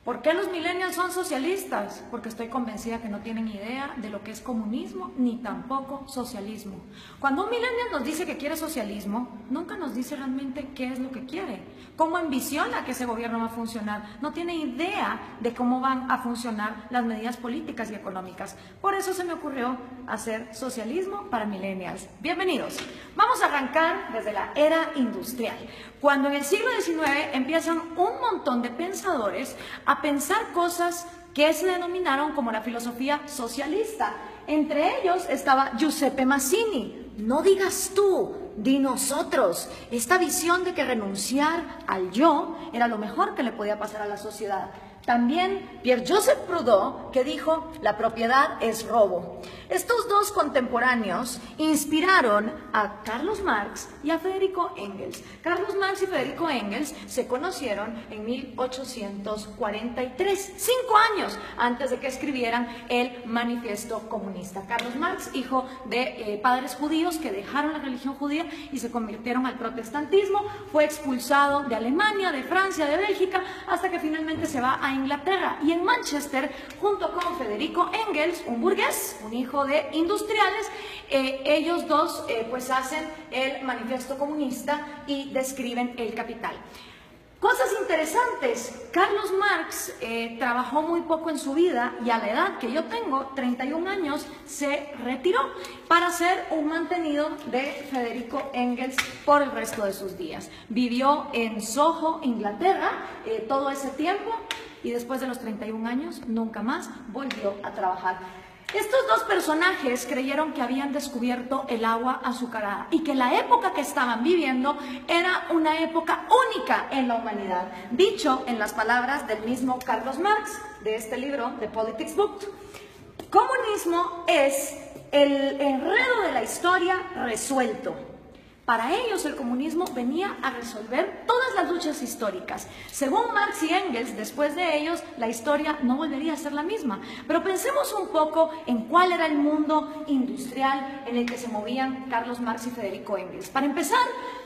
¿Por qué los millennials son socialistas? Porque estoy convencida que no tienen idea de lo que es comunismo ni tampoco socialismo. Cuando un millennial nos dice que quiere socialismo, nunca nos dice realmente qué es lo que quiere, cómo ambiciona que ese gobierno va a funcionar. No tiene idea de cómo van a funcionar las medidas políticas y económicas. Por eso se me ocurrió hacer socialismo para millennials. Bienvenidos. Vamos a arrancar desde la era industrial, cuando en el siglo XIX empiezan un montón de pensadores a pensar cosas que se denominaron como la filosofía socialista. Entre ellos estaba Giuseppe Mazzini. No digas tú, di nosotros. Esta visión de que renunciar al yo era lo mejor que le podía pasar a la sociedad. También Pierre-Joseph Proudhon, que dijo, la propiedad es robo. Estos dos contemporáneos inspiraron a Carlos Marx y a Federico Engels. Carlos Marx y Federico Engels se conocieron en 1843, 5 años antes de que escribieran el Manifiesto Comunista. Carlos Marx, hijo de padres judíos que dejaron la religión judía y se convirtieron al protestantismo, fue expulsado de Alemania, de Francia, de Bélgica, hasta que finalmente se va a Inglaterra, y en Manchester, junto con Federico Engels, un burgués, un hijo de industriales, ellos dos pues hacen el Manifiesto Comunista y describen el capital. Cosas interesantes, Carlos Marx trabajó muy poco en su vida y a la edad que yo tengo, 31 años, se retiró para ser un mantenido de Federico Engels por el resto de sus días. Vivió en Soho, Inglaterra, todo ese tiempo, y después de los 31 años nunca más volvió a trabajar. Estos dos personajes creyeron que habían descubierto el agua azucarada y que la época que estaban viviendo era una época única en la humanidad. Dicho en las palabras del mismo Carlos Marx, de este libro, The Politics Book, comunismo es el enredo de la historia resuelto. Para ellos el comunismo venía a resolver todas las luchas históricas. Según Marx y Engels, después de ellos la historia no volvería a ser la misma. Pero pensemos un poco en cuál era el mundo industrial en el que se movían Carlos Marx y Federico Engels. Para empezar,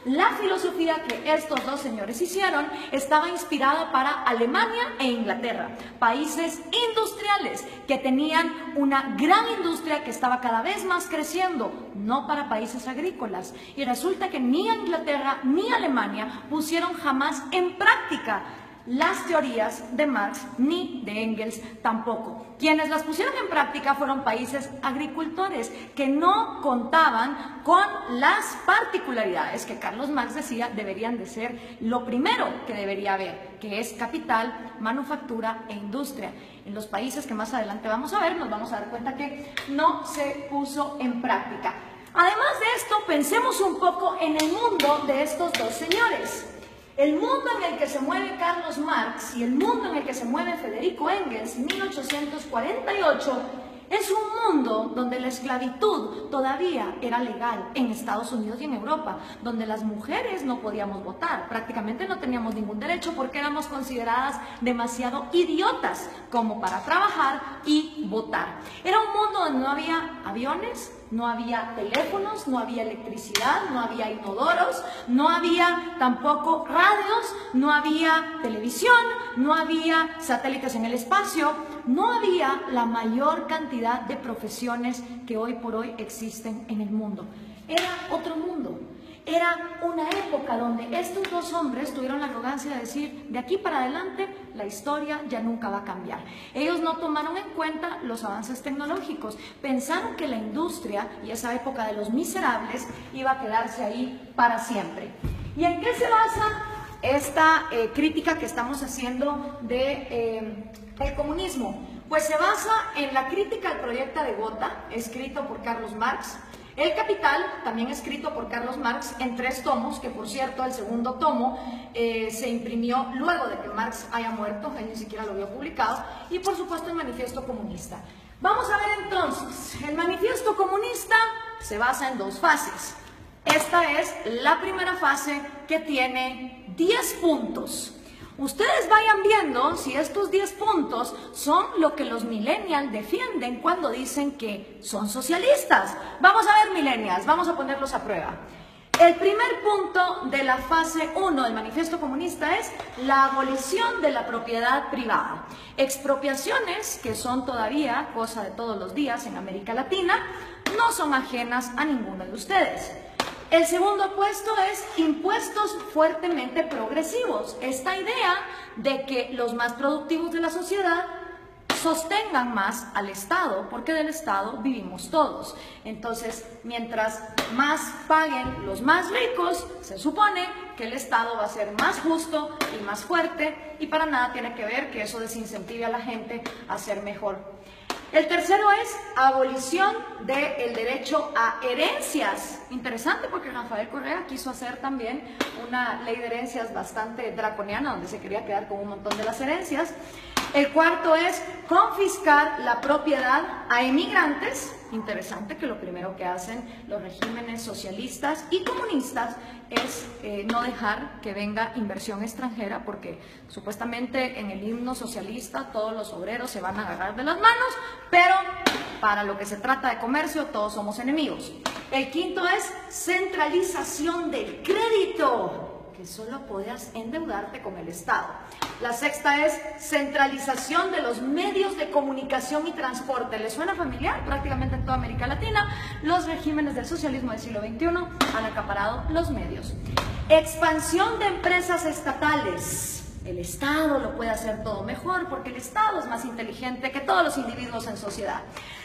la filosofía que estos dos señores hicieron estaba inspirada para Alemania e Inglaterra, países industriales que tenían una gran industria que estaba cada vez más creciendo, no para países agrícolas. Y resulta que ni Inglaterra ni Alemania pusieron jamás en práctica las teorías de Marx ni de Engels tampoco. Quienes las pusieron en práctica fueron países agricultores que no contaban con las particularidades que Carlos Marx decía deberían de ser lo primero que debería haber, que es capital, manufactura e industria. En los países que más adelante vamos a ver, nos vamos a dar cuenta que no se puso en práctica. Además de esto, pensemos un poco en el mundo de estos dos señores. El mundo en el que se mueve Carlos Marx y el mundo en el que se mueve Federico Engels, 1848, es un mundo donde la esclavitud todavía era legal en Estados Unidos y en Europa, donde las mujeres no podíamos votar, prácticamente no teníamos ningún derecho porque éramos consideradas demasiado idiotas como para trabajar y votar. Era un mundo donde no había aviones, no había teléfonos, no había electricidad, no había inodoros, no había tampoco radios, no había televisión, no había satélites en el espacio, no había la mayor cantidad de profesiones que hoy por hoy existen en el mundo. Era otro mundo. Era una época donde estos dos hombres tuvieron la arrogancia de decir, de aquí para adelante la historia ya nunca va a cambiar. Ellos no tomaron en cuenta los avances tecnológicos, pensaron que la industria y esa época de los miserables iba a quedarse ahí para siempre. ¿Y en qué se basa esta crítica que estamos haciendo de el comunismo? Pues se basa en la crítica al proyecto de Gotha, escrito por Carlos Marx, El Capital, también escrito por Carlos Marx en 3 tomos, que por cierto el segundo tomo se imprimió luego de que Marx haya muerto, él ni siquiera lo había publicado, y por supuesto el Manifiesto Comunista. Vamos a ver entonces, el Manifiesto Comunista se basa en 2 fases. Esta es la primera fase que tiene 10 puntos. Ustedes vayan viendo si estos 10 puntos son lo que los millennials defienden cuando dicen que son socialistas. Vamos a ver, millennials, vamos a ponerlos a prueba. El primer punto de la fase 1 del Manifiesto Comunista es la abolición de la propiedad privada. Expropiaciones, que son todavía cosa de todos los días en América Latina, no son ajenas a ninguno de ustedes. El segundo puesto es impuestos fuertemente progresivos. Esta idea de que los más productivos de la sociedad sostengan más al Estado, porque del Estado vivimos todos. Entonces, mientras más paguen los más ricos, se supone que el Estado va a ser más justo y más fuerte, y para nada tiene que ver que eso desincentive a la gente a ser mejor. El tercero es abolición del derecho a herencias. Interesante, porque Rafael Correa quiso hacer también una ley de herencias bastante draconiana, donde se quería quedar con un montón de las herencias. El cuarto es confiscar la propiedad a emigrantes. Interesante que lo primero que hacen los regímenes socialistas y comunistas es no dejar que venga inversión extranjera, porque supuestamente en el himno socialista todos los obreros se van a agarrar de las manos, pero para lo que se trata de comercio todos somos enemigos. El quinto es centralización del crédito, que solo podías endeudarte con el Estado. La sexta es centralización de los medios de comunicación y transporte. ¿Les suena familiar? Prácticamente en toda América Latina, los regímenes del socialismo del siglo XXI han acaparado los medios. Expansión de empresas estatales. El Estado lo puede hacer todo mejor, porque el Estado es más inteligente que todos los individuos en sociedad.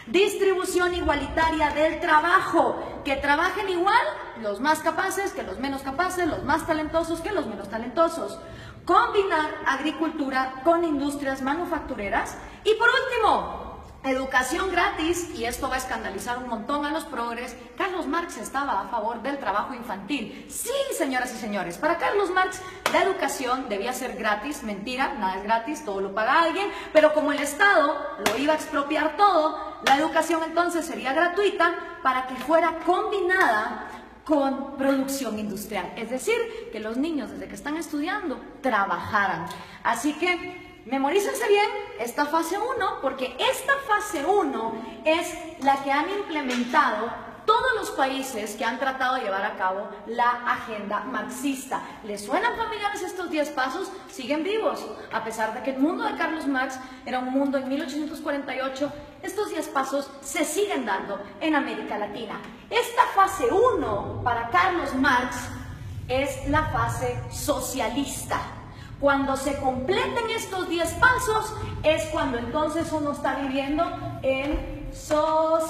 Distribución igualitaria del trabajo, que trabajen igual los más capaces que los menos capaces, los más talentosos que los menos talentosos. Combinar agricultura con industrias manufactureras. Y por último, educación gratis, y esto va a escandalizar un montón a los progres. Carlos Marx estaba a favor del trabajo infantil. Sí, señoras y señores, para Carlos Marx la educación debía ser gratis. Mentira, nada es gratis, todo lo paga alguien, pero como el Estado lo iba a expropiar todo, la educación entonces sería gratuita para que fuera combinada con producción industrial. Es decir, que los niños desde que están estudiando trabajaran. Así que memorícense bien esta fase 1, porque esta fase 1 es la que han implementado todos los países que han tratado de llevar a cabo la agenda marxista. ¿Les suenan familiares estos 10 pasos? Siguen vivos, a pesar de que el mundo de Carlos Marx era un mundo en 1848, estos 10 pasos se siguen dando en América Latina. Esta fase 1 para Carlos Marx es la fase socialista. Cuando se completen estos 10 pasos es cuando entonces uno está viviendo el socialismo.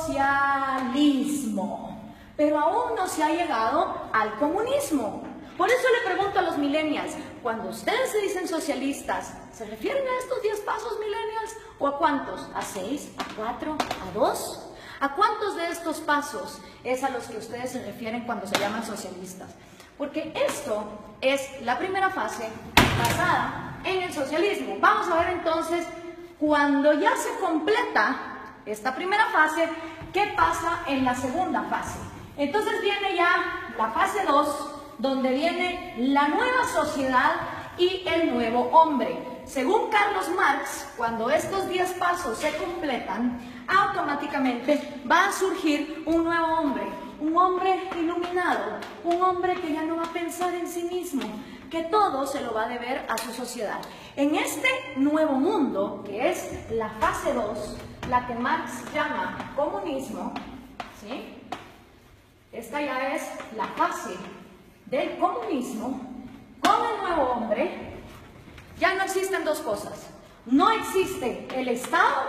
Pero aún no se ha llegado al comunismo. Por eso le pregunto a los millennials, cuando ustedes se dicen socialistas, ¿se refieren a estos 10 pasos, millennials? ¿O a cuántos? ¿A 6? ¿A 4? ¿A 2? ¿A cuántos de estos pasos es a los que ustedes se refieren cuando se llaman socialistas? Porque esto es la primera fase basada en el socialismo. Vamos a ver entonces, cuando ya se completa esta primera fase, ¿qué pasa en la segunda fase? Entonces viene ya la fase 2, donde viene la nueva sociedad y el nuevo hombre. Según Carlos Marx, cuando estos 10 pasos se completan, automáticamente va a surgir un nuevo hombre, un hombre iluminado, un hombre que ya no va a pensar en sí mismo, que todo se lo va a deber a su sociedad. En este nuevo mundo, que es la fase 2, la que Marx llama comunismo, ¿sí? Esta ya es la fase del comunismo. Con el nuevo hombre ya no existen dos cosas. No existe el Estado,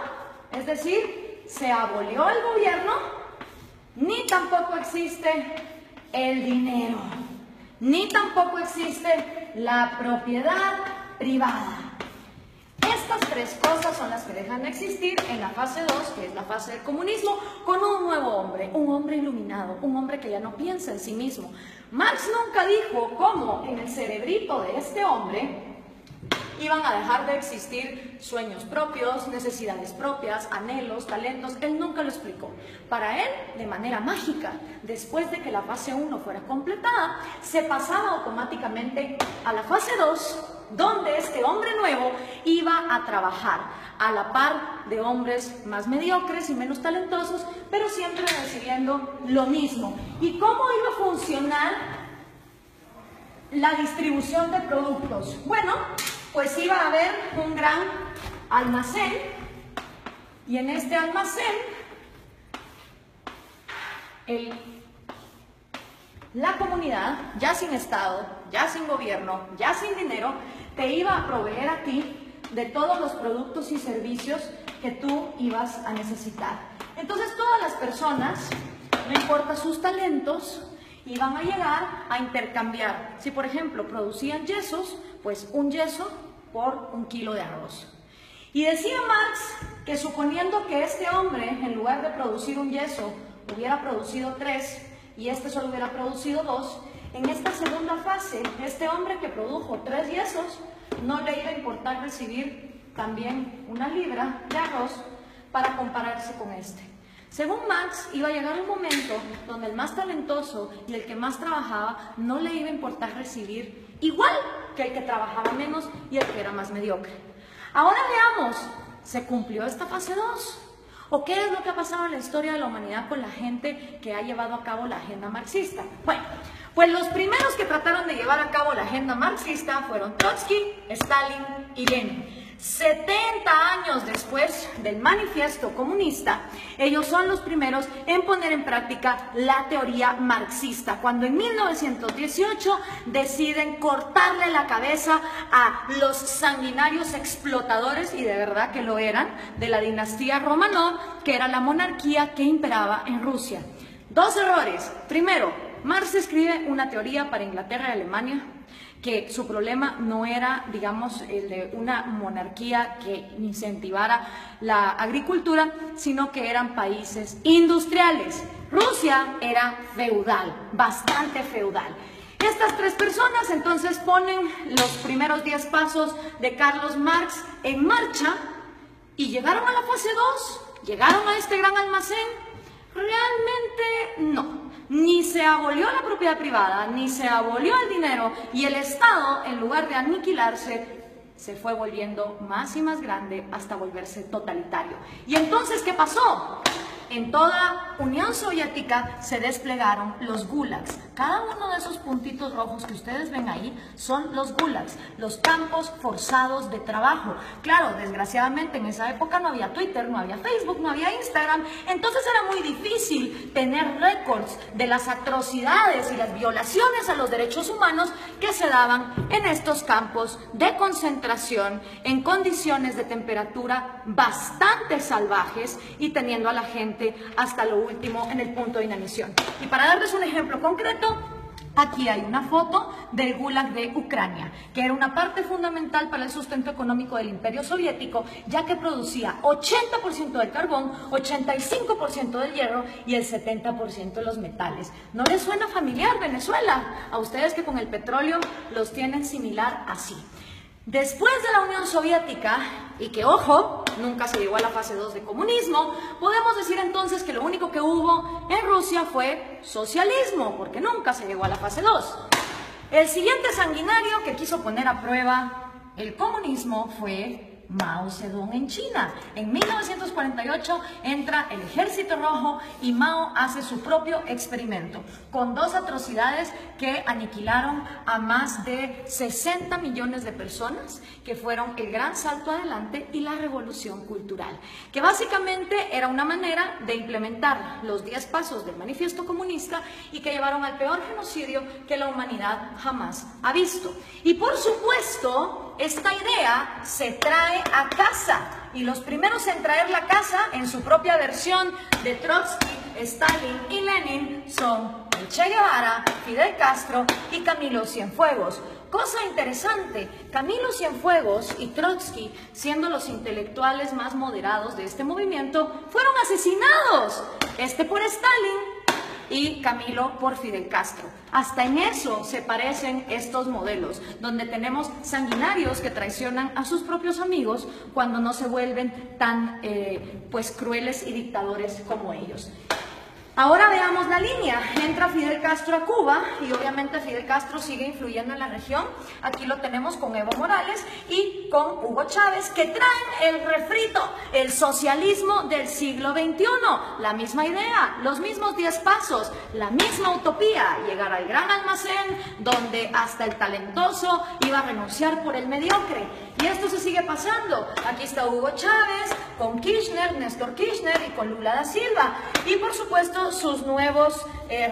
es decir, se abolió el gobierno, ni tampoco existe el dinero, ni tampoco existe la propiedad privada. Estas tres cosas son las que dejan de existir en la fase 2, que es la fase del comunismo, con un nuevo hombre, un hombre iluminado, un hombre que ya no piensa en sí mismo. Marx nunca dijo cómo en el cerebrito de este hombre iban a dejar de existir sueños propios, necesidades propias, anhelos, talentos. Él nunca lo explicó. Para él, de manera mágica, después de que la fase 1 fuera completada, se pasaba automáticamente a la fase 2, donde este hombre nuevo iba a trabajar a la par de hombres más mediocres y menos talentosos, pero siempre recibiendo lo mismo. ¿Y cómo iba a funcionar la distribución de productos. Bueno, pues iba a haber un gran almacén y en este almacén la comunidad, ya sin Estado, ya sin gobierno, ya sin dinero, te iba a proveer a ti de todos los productos y servicios que tú ibas a necesitar. Entonces todas las personas, no importa sus talentos, iban a llegar a intercambiar. Si por ejemplo producían yesos, pues un yeso por 1 kilo de arroz. Y decía Marx que suponiendo que este hombre, en lugar de producir un yeso, hubiera producido 3 y este solo hubiera producido 2, en esta segunda fase, este hombre que produjo 3 yesos, no le iba a importar recibir también 1 libra de arroz para compararse con este. Según Marx, iba a llegar un momento donde el más talentoso y el que más trabajaba no le iba a importar recibir igual que el que trabajaba menos y el que era más mediocre. Ahora veamos, ¿se cumplió esta fase 2? ¿O qué es lo que ha pasado en la historia de la humanidad con la gente que ha llevado a cabo la agenda marxista? Bueno, pues los primeros que trataron de llevar a cabo la agenda marxista fueron Trotsky, Stalin y Lenin. 70 años después del manifiesto comunista, ellos son los primeros en poner en práctica la teoría marxista, cuando en 1918 deciden cortarle la cabeza a los sanguinarios explotadores, y de verdad que lo eran, de la dinastía Romanov, que era la monarquía que imperaba en Rusia. 2 errores. Primero, Marx escribe una teoría para Inglaterra y Alemania, que su problema no era, digamos, el de una monarquía que incentivara la agricultura, sino que eran países industriales. Rusia era feudal, bastante feudal. Estas 3 personas entonces ponen los primeros 10 pasos de Carlos Marx en marcha y llegaron a la fase 2, llegaron a este gran almacén. Realmente no. Ni se abolió la propiedad privada, ni se abolió el dinero, y el Estado, en lugar de aniquilarse, se fue volviendo más y más grande hasta volverse totalitario. ¿Y entonces qué pasó? En toda Unión Soviética se desplegaron los gulags. Cada uno de esos puntitos rojos que ustedes ven ahí son los gulags, los campos forzados de trabajo. Claro, desgraciadamente en esa época no había Twitter, no había Facebook, no había Instagram, entonces era muy difícil tener récords de las atrocidades y las violaciones a los derechos humanos que se daban en estos campos de concentración en condiciones de temperatura bastante salvajes y teniendo a la gente hasta lo último en el punto de inanición. Y para darles un ejemplo concreto, aquí hay una foto del Gulag de Ucrania, que era una parte fundamental para el sustento económico del Imperio Soviético, ya que producía 80% del carbón, 85% del hierro y el 70% de los metales. ¿No les suena familiar Venezuela? A ustedes que con el petróleo los tienen similar así. Después de la Unión Soviética, y que, ojo, nunca se llegó a la fase 2 de comunismo, podemos decir entonces que lo único que hubo en Rusia fue socialismo, porque nunca se llegó a la fase 2. El siguiente sanguinario que quiso poner a prueba el comunismo fue Mao Zedong en China. En 1948 entra el Ejército Rojo y Mao hace su propio experimento, con 2 atrocidades que aniquilaron a más de 60 millones de personas, que fueron el gran salto adelante y la revolución cultural, que básicamente era una manera de implementar los 10 pasos del manifiesto comunista y que llevaron al peor genocidio que la humanidad jamás ha visto. Y por supuesto, esta idea se trae a casa, y los primeros en traer la casa en su propia versión de Trotsky, Stalin y Lenin son el Che Guevara, Fidel Castro y Camilo Cienfuegos. Cosa interesante, Camilo Cienfuegos y Trotsky, siendo los intelectuales más moderados de este movimiento, fueron asesinados, este por Stalin y Camilo por Fidel Castro. Hasta en eso se parecen estos modelos, donde tenemos sanguinarios que traicionan a sus propios amigos cuando no se vuelven tan pues crueles y dictadores como ellos. Ahora veamos la línea. Entra Fidel Castro a Cuba y obviamente Fidel Castro sigue influyendo en la región. Aquí lo tenemos con Evo Morales y con Hugo Chávez, que traen el refrito, el socialismo del siglo XXI. La misma idea, los mismos 10 pasos, la misma utopía, llegar al gran almacén donde hasta el talentoso iba a renunciar por el mediocre. Y esto se sigue pasando. Aquí está Hugo Chávez con Kirchner, Néstor Kirchner y con Lula da Silva. Y por supuesto sus nuevos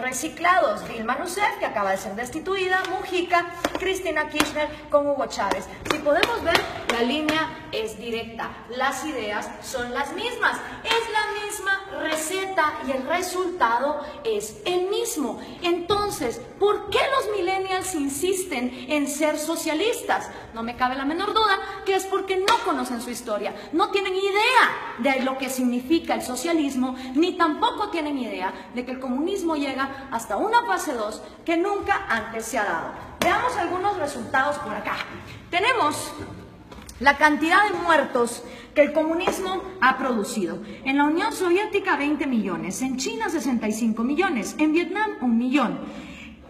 reciclados, Dilma Rousseff, que acaba de ser destituida, Mujica, Cristina Kirchner con Hugo Chávez. Si podemos ver, la línea es directa, las ideas son las mismas, es la misma receta y el resultado es el mismo. Entonces, ¿por qué los millennials insisten en ser socialistas? No me cabe la menor duda que es porque no conocen su historia, no tienen idea de lo que significa el socialismo, ni tampoco tienen idea de que el comunismo llega hasta una fase 2 que nunca antes se ha dado. Veamos algunos resultados por acá. Tenemos la cantidad de muertos que el comunismo ha producido. En la Unión Soviética 20 millones, en China 65 millones, en Vietnam 1 millón.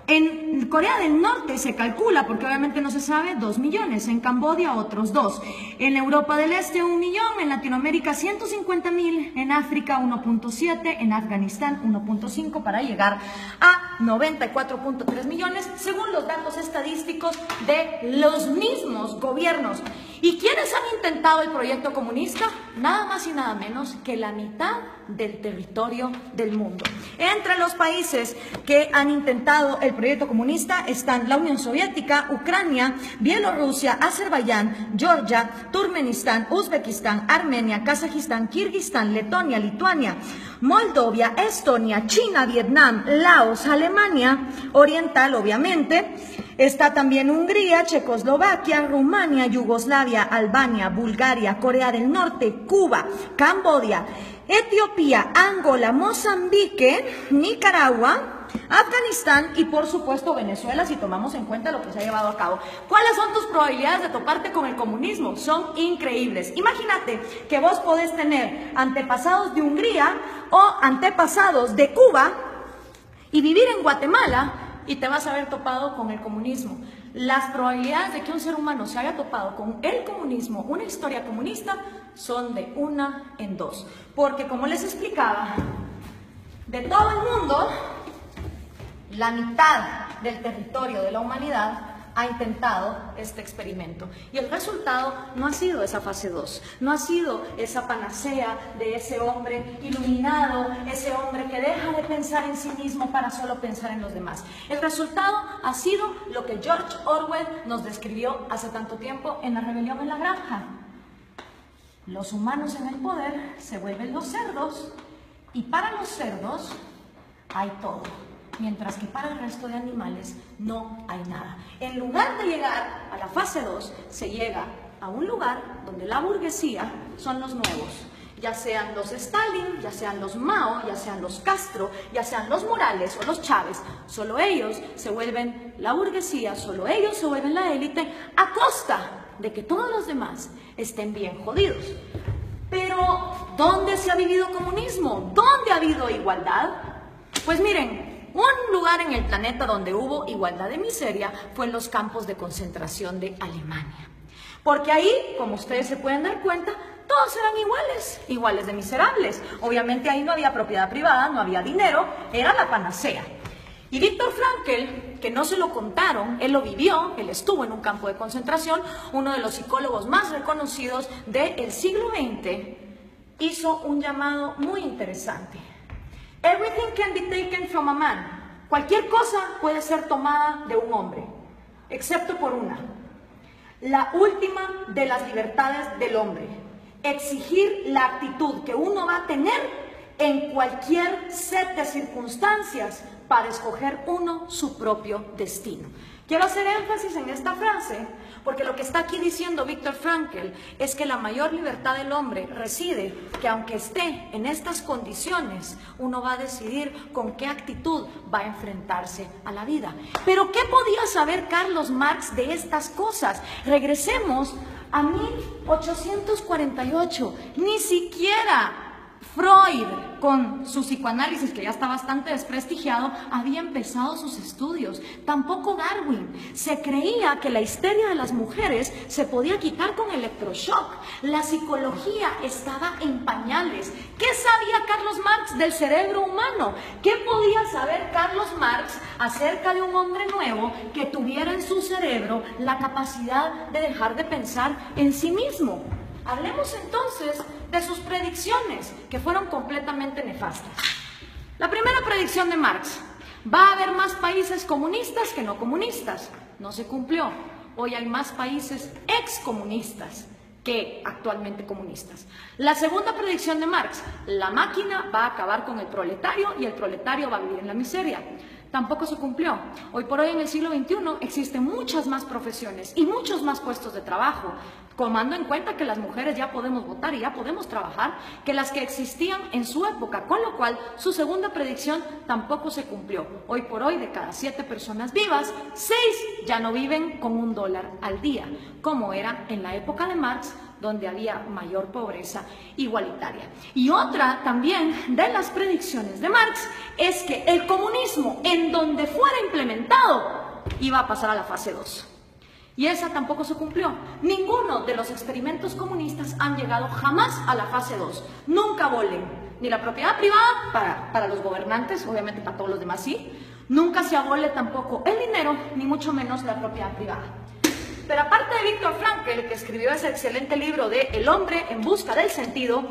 En Corea del Norte se calcula, porque obviamente no se sabe, 2 millones, en Camboya otros 2, en Europa del Este 1 millón, en Latinoamérica 150.000, en África 1.7, en Afganistán 1.5 para llegar a 94.3 millones, según los datos estadísticos de los mismos gobiernos. ¿Y quiénes han intentado el proyecto comunista? Nada más y nada menos que la mitad del territorio del mundo. Entre los países que han intentado el proyecto comunista están la Unión Soviética, Ucrania, Bielorrusia, Azerbaiyán, Georgia, Turkmenistán, Uzbekistán, Armenia, Kazajistán, Kirguistán, Letonia, Lituania, Moldovia, Estonia, China, Vietnam, Laos, Alemania Oriental, obviamente. Está también Hungría, Checoslovaquia, Rumania, Yugoslavia, Albania, Bulgaria, Corea del Norte, Cuba, Camboya, Etiopía, Angola, Mozambique, Nicaragua, Afganistán y por supuesto Venezuela, si tomamos en cuenta lo que se ha llevado a cabo. ¿Cuáles son tus probabilidades de toparte con el comunismo? Son increíbles. Imagínate que vos podés tener antepasados de Hungría o antepasados de Cuba y vivir en Guatemala y te vas a haber topado con el comunismo. Las probabilidades de que un ser humano se haya topado con el comunismo, una historia comunista, son de 1 en 2. Porque como les explicaba, de todo el mundo, la mitad del territorio de la humanidad ha intentado este experimento. Y el resultado no ha sido esa fase 2, no ha sido esa panacea de ese hombre iluminado, ese hombre que deja de pensar en sí mismo para solo pensar en los demás. El resultado ha sido lo que George Orwell nos describió hace tanto tiempo en La rebelión en la granja. Los humanos en el poder se vuelven los cerdos y para los cerdos hay todo, mientras que para el resto de animales no hay nada. En lugar de llegar a la fase 2, se llega a un lugar donde la burguesía son los nuevos, ya sean los Stalin, ya sean los Mao, ya sean los Castro, ya sean los Morales o los Chávez. Solo ellos se vuelven la burguesía, solo ellos se vuelven la élite, a costa de que todos los demás estén bien jodidos. Pero, ¿dónde se ha vivido comunismo? ¿Dónde ha habido igualdad? Pues miren, un lugar en el planeta donde hubo igualdad de miseria fue en los campos de concentración de Alemania. Porque ahí, como ustedes se pueden dar cuenta, todos eran iguales de miserables. Obviamente ahí no había propiedad privada, no había dinero, era la panacea. Y Viktor Frankl, que no se lo contaron, él lo vivió, él estuvo en un campo de concentración, uno de los psicólogos más reconocidos del siglo XX, hizo un llamado muy interesante. Everything can be taken from a man. Cualquier cosa puede ser tomada de un hombre, excepto por una. La última de las libertades del hombre. Exigir la actitud que uno va a tener en cualquier set de circunstancias para escoger uno su propio destino. Quiero hacer énfasis en esta frase porque lo que está aquí diciendo Viktor Frankl es que la mayor libertad del hombre reside que aunque esté en estas condiciones, uno va a decidir con qué actitud va a enfrentarse a la vida. Pero ¿qué podía saber Carlos Marx de estas cosas? Regresemos a 1848, ni siquiera Freud, con su psicoanálisis, que ya está bastante desprestigiado, había empezado sus estudios. Tampoco Darwin. Se creía que la histeria de las mujeres se podía quitar con electroshock. La psicología estaba en pañales. ¿Qué sabía Carlos Marx del cerebro humano? ¿Qué podía saber Carlos Marx acerca de un hombre nuevo que tuviera en su cerebro la capacidad de dejar de pensar en sí mismo? Hablemos entonces de sus predicciones, que fueron completamente nefastas. La primera predicción de Marx: va a haber más países comunistas que no comunistas. No se cumplió. Hoy hay más países excomunistas que actualmente comunistas. La segunda predicción de Marx: la máquina va a acabar con el proletario y el proletario va a vivir en la miseria. Tampoco se cumplió. Hoy por hoy, en el siglo XXI, existen muchas más profesiones y muchos más puestos de trabajo, tomando en cuenta que las mujeres ya podemos votar y ya podemos trabajar, que las que existían en su época, con lo cual su segunda predicción tampoco se cumplió. Hoy por hoy, de cada 7 personas vivas, 6 ya no viven con $1 al día, como era en la época de Marx, donde había mayor pobreza igualitaria. Y otra también de las predicciones de Marx es que el comunismo, en donde fuera implementado, iba a pasar a la fase 2. Y esa tampoco se cumplió. Ninguno de los experimentos comunistas han llegado jamás a la fase 2. Nunca abolen ni la propiedad privada para los gobernantes, obviamente para todos los demás sí. Nunca se abole tampoco el dinero, ni mucho menos la propiedad privada. Pero aparte de Viktor Frankl, que escribió ese excelente libro de El hombre en busca del sentido,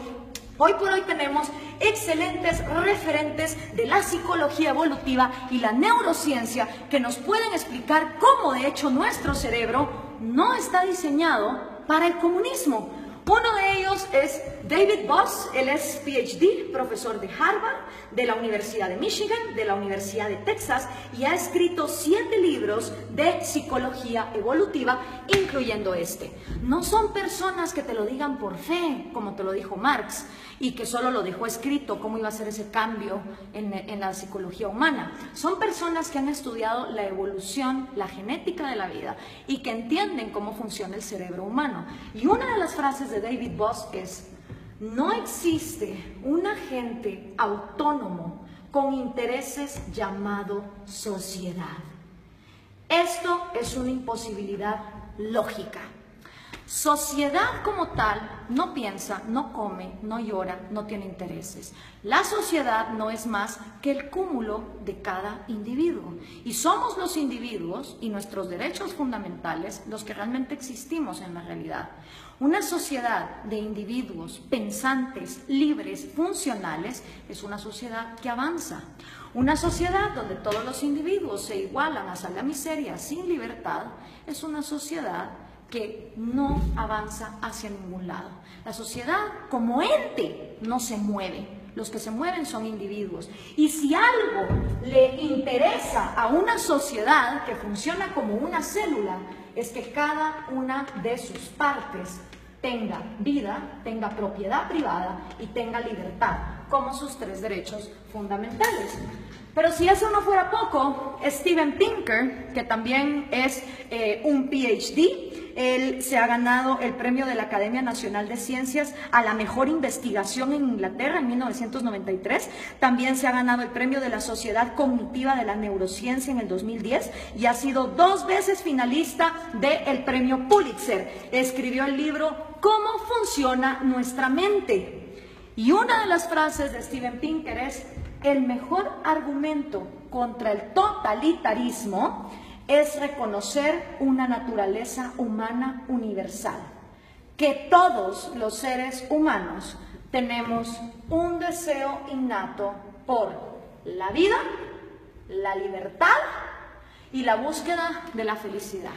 hoy por hoy tenemos excelentes referentes de la psicología evolutiva y la neurociencia que nos pueden explicar cómo de hecho nuestro cerebro no está diseñado para el comunismo. Uno de ellos es David Boss. Él es PhD, profesor de Harvard, de la Universidad de Michigan, de la Universidad de Texas, y ha escrito 7 libros de psicología evolutiva, incluyendo este. No son personas que te lo digan por fe, como te lo dijo Marx, y que solo lo dejó escrito cómo iba a ser ese cambio en la psicología humana. Son personas que han estudiado la evolución, la genética de la vida, y que entienden cómo funciona el cerebro humano. Y una de las frases de David Boss es: no existe un agente autónomo con intereses llamado sociedad. Esto es una imposibilidad lógica. Sociedad como tal no piensa, no come, no llora, no tiene intereses. La sociedad no es más que el cúmulo de cada individuo. Y somos los individuos y nuestros derechos fundamentales los que realmente existimos en la realidad. Una sociedad de individuos pensantes, libres, funcionales, es una sociedad que avanza. Una sociedad donde todos los individuos se igualan hasta la miseria sin libertad, es una sociedad que no avanza hacia ningún lado. La sociedad como ente no se mueve. Los que se mueven son individuos. Y si algo le interesa a una sociedad que funciona como una célula, es que cada una de sus partes tenga vida, tenga propiedad privada y tenga libertad, como sus 3 derechos fundamentales. Pero si eso no fuera poco, Steven Pinker, que también es un PhD, él se ha ganado el premio de la Academia Nacional de Ciencias a la mejor investigación en Inglaterra en 1993. También se ha ganado el premio de la Sociedad Cognitiva de la Neurociencia en el 2010 y ha sido 2 veces finalista del premio Pulitzer. Escribió el libro ¿Cómo funciona nuestra mente? Y una de las frases de Steven Pinker es: el mejor argumento contra el totalitarismo es reconocer una naturaleza humana universal, que todos los seres humanos tenemos un deseo innato por la vida, la libertad y la búsqueda de la felicidad.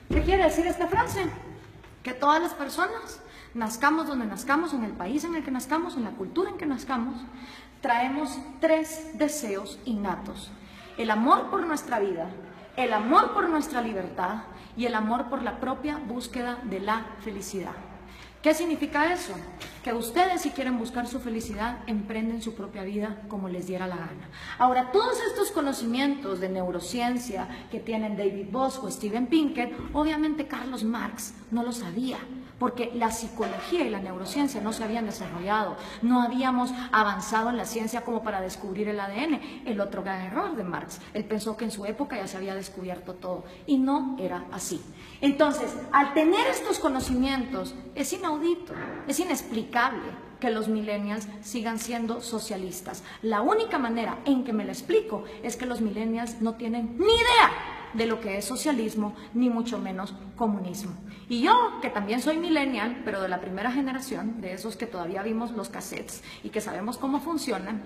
¿Qué quiere decir esta frase? Que todas las personas, nazcamos donde nazcamos, en el país en el que nazcamos, en la cultura en que nazcamos, traemos 3 deseos innatos: el amor por nuestra vida, el amor por nuestra libertad y el amor por la propia búsqueda de la felicidad. ¿Qué significa eso? Que ustedes, si quieren buscar su felicidad, emprenden su propia vida como les diera la gana. Ahora, todos estos conocimientos de neurociencia que tienen David Boss o Steven Pinker, obviamente Carlos Marx no lo sabía, porque la psicología y la neurociencia no se habían desarrollado, no habíamos avanzado en la ciencia como para descubrir el ADN. El otro gran error de Marx, él pensó que en su época ya se había descubierto todo, y no era así. Entonces, al tener estos conocimientos, es inaudito, es inexplicable que los millennials sigan siendo socialistas. La única manera en que me lo explico es que los millennials no tienen ni idea de lo que es socialismo, ni mucho menos comunismo. Y yo, que también soy millennial, pero de la primera generación, de esos que todavía vimos los cassettes y que sabemos cómo funcionan,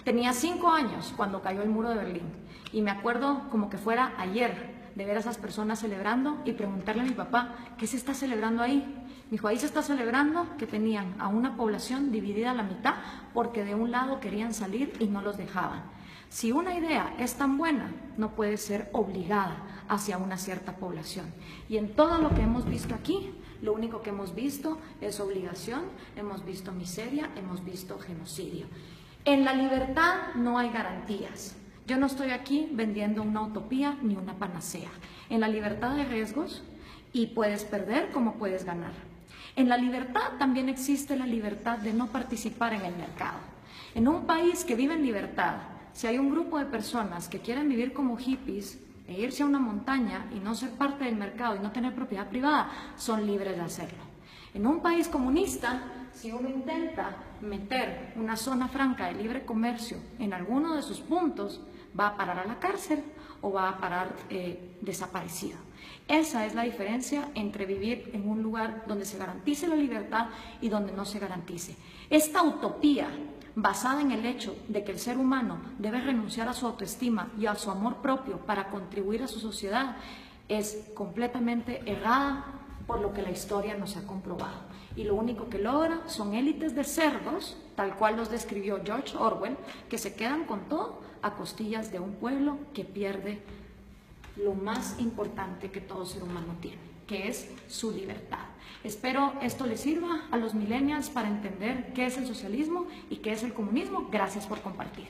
tenía 5 años cuando cayó el muro de Berlín. Y me acuerdo como que fuera ayer de ver a esas personas celebrando y preguntarle a mi papá, ¿qué se está celebrando ahí? Me dijo, ahí se está celebrando que tenían a una población dividida a la mitad porque de un lado querían salir y no los dejaban. Si una idea es tan buena, no puede ser obligada hacia una cierta población. Y en todo lo que hemos visto aquí, lo único que hemos visto es obligación, hemos visto miseria, hemos visto genocidio. En la libertad no hay garantías. Yo no estoy aquí vendiendo una utopía ni una panacea. En la libertad hay riesgos y puedes perder como puedes ganar. En la libertad también existe la libertad de no participar en el mercado. En un país que vive en libertad, si hay un grupo de personas que quieren vivir como hippies e irse a una montaña y no ser parte del mercado y no tener propiedad privada, son libres de hacerlo. En un país comunista, si uno intenta meter una zona franca de libre comercio en alguno de sus puntos, va a parar a la cárcel o va a parar desaparecido. Esa es la diferencia entre vivir en un lugar donde se garantice la libertad y donde no se garantice. Esta utopía basada en el hecho de que el ser humano debe renunciar a su autoestima y a su amor propio para contribuir a su sociedad, es completamente errada por lo que la historia nos ha comprobado. Y lo único que logra son élites de cerdos, tal cual los describió George Orwell, que se quedan con todo a costillas de un pueblo que pierde lo más importante que todo ser humano tiene, que es su libertad. Espero esto les sirva a los millennials para entender qué es el socialismo y qué es el comunismo. Gracias por compartir.